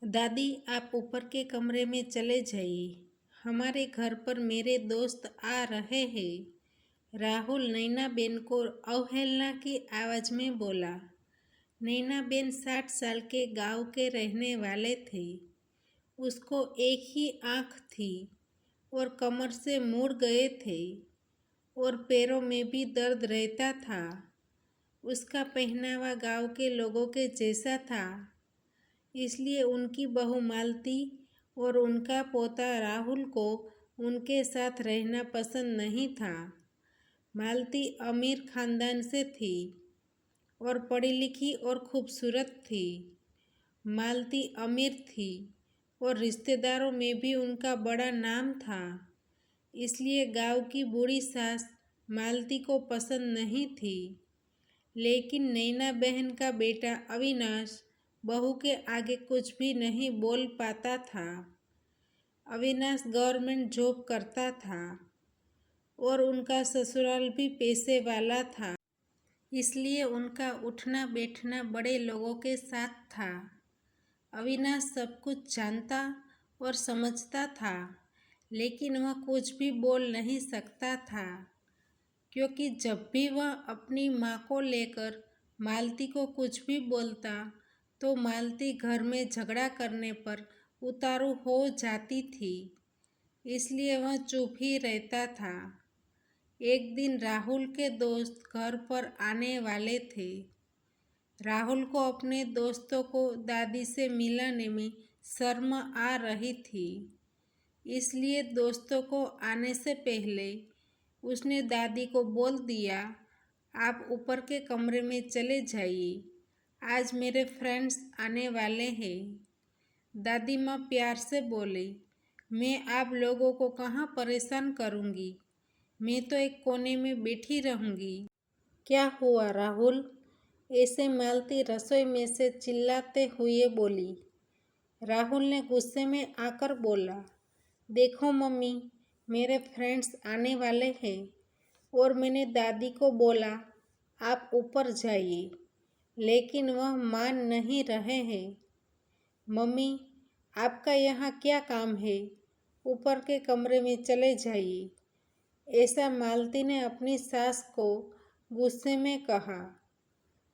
दादी, आप ऊपर के कमरे में चले जाइए। हमारे घर पर मेरे दोस्त आ रहे हैं। राहुल नैनाबेन को अवहेलना की आवाज में बोला। नैनाबेन 60 साल के गांव के रहने वाले थे। उसको एक ही आंख थी और कमर से मुड़ गए थे और पैरों में भी दर्द रहता था। उसका पहनावा गांव के लोगों के जैसा था, इसलिए उनकी बहू मालती और उनका पोता राहुल को उनके साथ रहना पसंद नहीं था। मालती अमीर खानदान से थी और पढ़ी लिखी और खूबसूरत थी। मालती अमीर थी और रिश्तेदारों में भी उनका बड़ा नाम था, इसलिए गांव की बूढ़ी सास मालती को पसंद नहीं थी। लेकिन नैना बहन का बेटा अविनाश बहू के आगे कुछ भी नहीं बोल पाता था। अविनाश गवर्नमेंट जॉब करता था और उनका ससुराल भी पैसे वाला था, इसलिए उनका उठना बैठना बड़े लोगों के साथ था। अविनाश सब कुछ जानता और समझता था, लेकिन वह कुछ भी बोल नहीं सकता था, क्योंकि जब भी वह अपनी माँ को लेकर मालती को कुछ भी बोलता तो मालती घर में झगड़ा करने पर उतारू हो जाती थी, इसलिए वह चुप ही रहता था। एक दिन राहुल के दोस्त घर पर आने वाले थे। राहुल को अपने दोस्तों को दादी से मिलाने में शर्म आ रही थी, इसलिए दोस्तों को आने से पहले उसने दादी को बोल दिया, आप ऊपर के कमरे में चले जाइए, आज मेरे फ्रेंड्स आने वाले हैं। दादी माँ प्यार से बोली, मैं आप लोगों को कहाँ परेशान करूँगी, मैं तो एक कोने में बैठी रहूँगी। क्या हुआ राहुल? ऐसे मालती रसोई में से चिल्लाते हुए बोली। राहुल ने गुस्से में आकर बोला, देखो मम्मी, मेरे फ्रेंड्स आने वाले हैं और मैंने दादी को बोला आप ऊपर जाइए, लेकिन वह मान नहीं रहे हैं। मम्मी, आपका यहाँ क्या काम है? ऊपर के कमरे में चले जाइए, ऐसा मालती ने अपनी सास को गुस्से में कहा।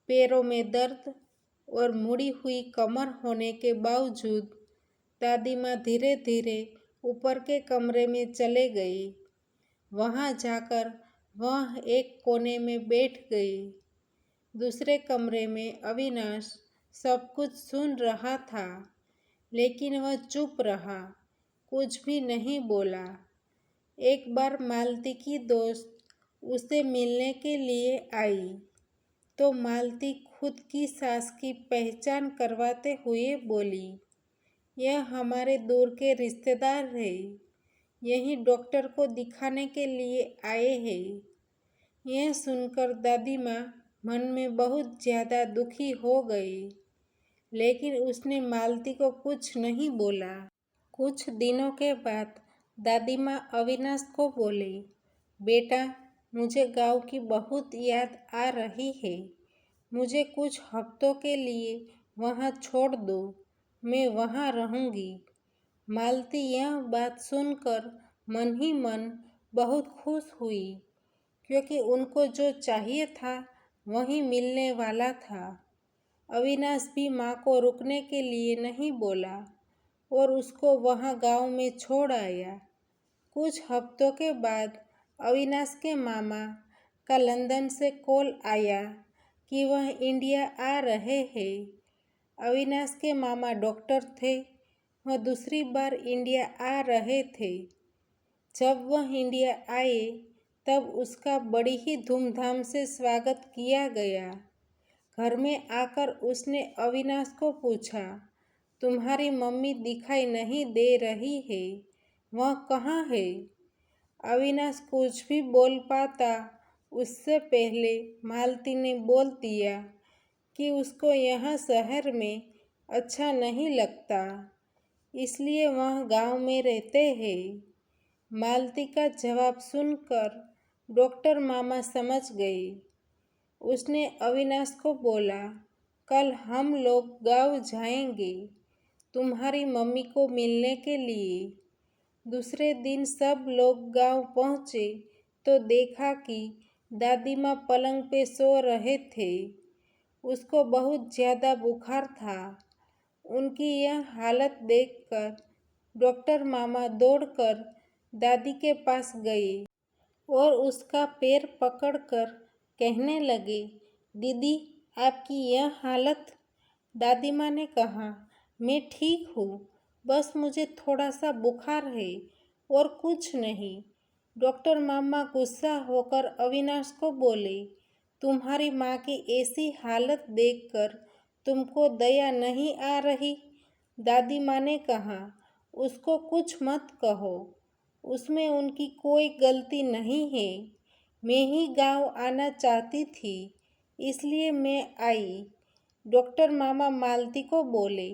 पैरों में दर्द और मुड़ी हुई कमर होने के बावजूद दादी माँ धीरे धीरे ऊपर के कमरे में चले गई। वहाँ जाकर वह एक कोने में बैठ गई। दूसरे कमरे में अविनाश सब कुछ सुन रहा था, लेकिन वह चुप रहा, कुछ भी नहीं बोला। एक बार मालती की दोस्त उसे मिलने के लिए आई तो मालती खुद की सास की पहचान करवाते हुए बोली, यह हमारे दूर के रिश्तेदार हैं, यही डॉक्टर को दिखाने के लिए आए हैं। यह सुनकर दादी माँ मन में बहुत ज़्यादा दुखी हो गई, लेकिन उसने मालती को कुछ नहीं बोला। कुछ दिनों के बाद दादी माँ अविनाश को बोली, बेटा, मुझे गांव की बहुत याद आ रही है, मुझे कुछ हफ्तों के लिए वहाँ छोड़ दो, मैं वहाँ रहूँगी। मालती यह बात सुनकर मन ही मन बहुत खुश हुई, क्योंकि उनको जो चाहिए था वही मिलने वाला था। अविनाश भी माँ को रुकने के लिए नहीं बोला और उसको वहाँ गांव में छोड़ आया। कुछ हफ्तों के बाद अविनाश के मामा का लंदन से कॉल आया कि वह इंडिया आ रहे हैं। अविनाश के मामा डॉक्टर थे, वह दूसरी बार इंडिया आ रहे थे। जब वह इंडिया आए तब उसका बड़ी ही धूमधाम से स्वागत किया गया। घर में आकर उसने अविनाश को पूछा, तुम्हारी मम्मी दिखाई नहीं दे रही है, वह कहाँ है? अविनाश कुछ भी बोल पाता उससे पहले मालती ने बोल दिया कि उसको यहाँ शहर में अच्छा नहीं लगता, इसलिए वह गांव में रहते हैं। मालती का जवाब सुनकर डॉक्टर मामा समझ गई। उसने अविनाश को बोला, कल हम लोग गांव जाएंगे, तुम्हारी मम्मी को मिलने के लिए। दूसरे दिन सब लोग गांव पहुंचे तो देखा कि दादी माँ पलंग पे सो रहे थे। उसको बहुत ज़्यादा बुखार था। उनकी यह हालत देखकर डॉक्टर मामा दौड़कर दादी के पास गए और उसका पैर पकड़कर कहने लगे, दीदी आपकी यह हालत। दादी माँ ने कहा, मैं ठीक हूँ, बस मुझे थोड़ा सा बुखार है और कुछ नहीं। डॉक्टर मामा गुस्सा होकर अविनाश को बोले, तुम्हारी माँ की ऐसी हालत देखकर तुमको दया नहीं आ रही। दादी माँ ने कहा, उसको कुछ मत कहो, उसमें उनकी कोई गलती नहीं है। मैं ही गांव आना चाहती थी, इसलिए मैं आई। डॉक्टर मामा मालती को बोले,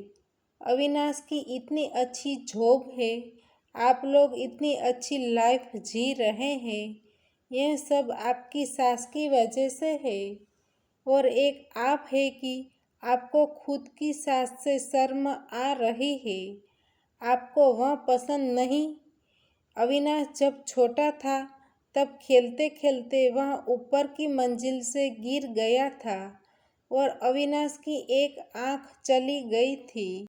अविनाश की इतनी अच्छी जॉब है, आप लोग इतनी अच्छी लाइफ जी रहे हैं, यह सब आपकी सास की वजह से है। और एक आप है कि आपको खुद की सास से शर्म आ रही है, आपको वह पसंद नहीं। अविनाश जब छोटा था तब खेलते खेलते वह ऊपर की मंजिल से गिर गया था और अविनाश की एक आँख चली गई थी।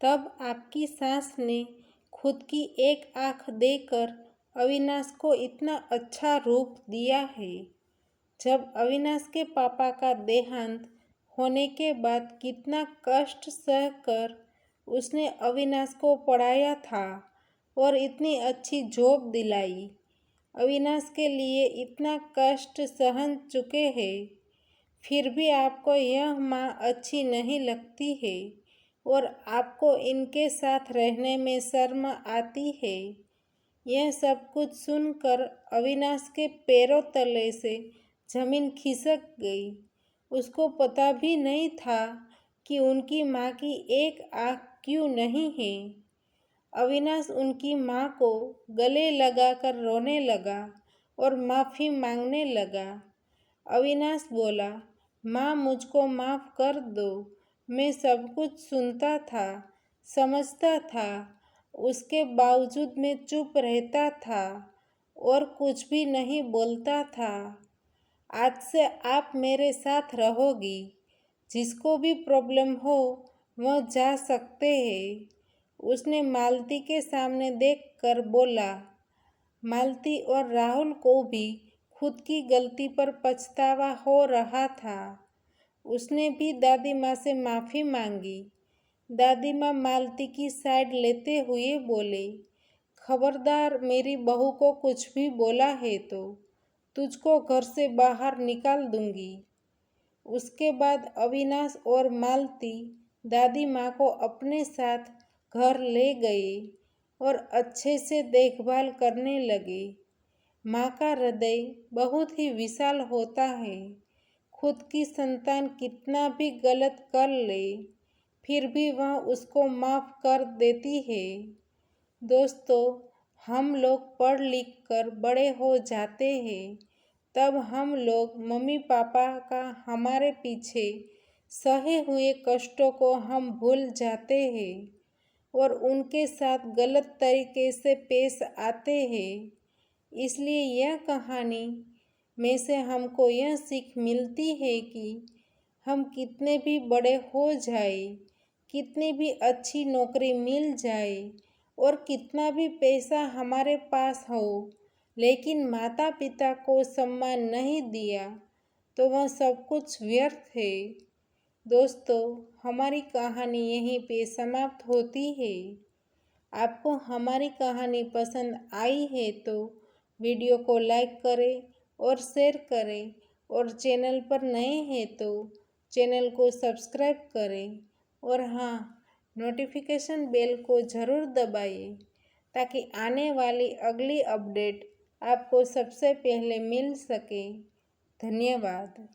तब आपकी सास ने खुद की एक आँख देकर अविनाश को इतना अच्छा रूप दिया है। जब अविनाश के पापा का देहांत होने के बाद कितना कष्ट सहकर उसने अविनाश को पढ़ाया था और इतनी अच्छी जॉब दिलाई। अविनाश के लिए इतना कष्ट सहन चुके हैं, फिर भी आपको यह माँ अच्छी नहीं लगती है और आपको इनके साथ रहने में शर्म आती है। यह सब कुछ सुनकर अविनाश के पैरों तले से जमीन खिसक गई। उसको पता भी नहीं था कि उनकी माँ की एक आँख क्यों नहीं है। अविनाश उनकी माँ को गले लगाकर रोने लगा और माफ़ी मांगने लगा। अविनाश बोला, माँ मुझको माफ़ कर दो, मैं सब कुछ सुनता था, समझता था, उसके बावजूद मैं चुप रहता था और कुछ भी नहीं बोलता था। आज से आप मेरे साथ रहोगी, जिसको भी प्रॉब्लम हो वह जा सकते हैं। उसने मालती के सामने देखकर बोला। मालती और राहुल को भी खुद की गलती पर पछतावा हो रहा था। उसने भी दादी माँ से माफ़ी मांगी। दादी माँ मालती की साइड लेते हुए बोले, खबरदार मेरी बहू को कुछ भी बोला है तो तुझको घर से बाहर निकाल दूंगी। उसके बाद अविनाश और मालती दादी माँ को अपने साथ घर ले गए और अच्छे से देखभाल करने लगे। माँ का हृदय बहुत ही विशाल होता है। खुद की संतान कितना भी गलत कर ले, फिर भी वह उसको माफ़ कर देती है। दोस्तों, हम लोग पढ़ लिख कर बड़े हो जाते हैं, तब हम लोग मम्मी पापा का हमारे पीछे सहे हुए कष्टों को हम भूल जाते हैं और उनके साथ गलत तरीके से पेश आते हैं। इसलिए यह कहानी में से हमको यह सीख मिलती है कि हम कितने भी बड़े हो जाए, कितनी भी अच्छी नौकरी मिल जाए और कितना भी पैसा हमारे पास हो, लेकिन माता पिता को सम्मान नहीं दिया तो वह सब कुछ व्यर्थ है। दोस्तों, हमारी कहानी यहीं पे समाप्त होती है। आपको हमारी कहानी पसंद आई है तो वीडियो को लाइक करें और शेयर करें और चैनल पर नए हैं तो चैनल को सब्सक्राइब करें और हाँ, नोटिफिकेशन बेल को ज़रूर दबाइए ताकि आने वाली अगली अपडेट आपको सबसे पहले मिल सके। धन्यवाद।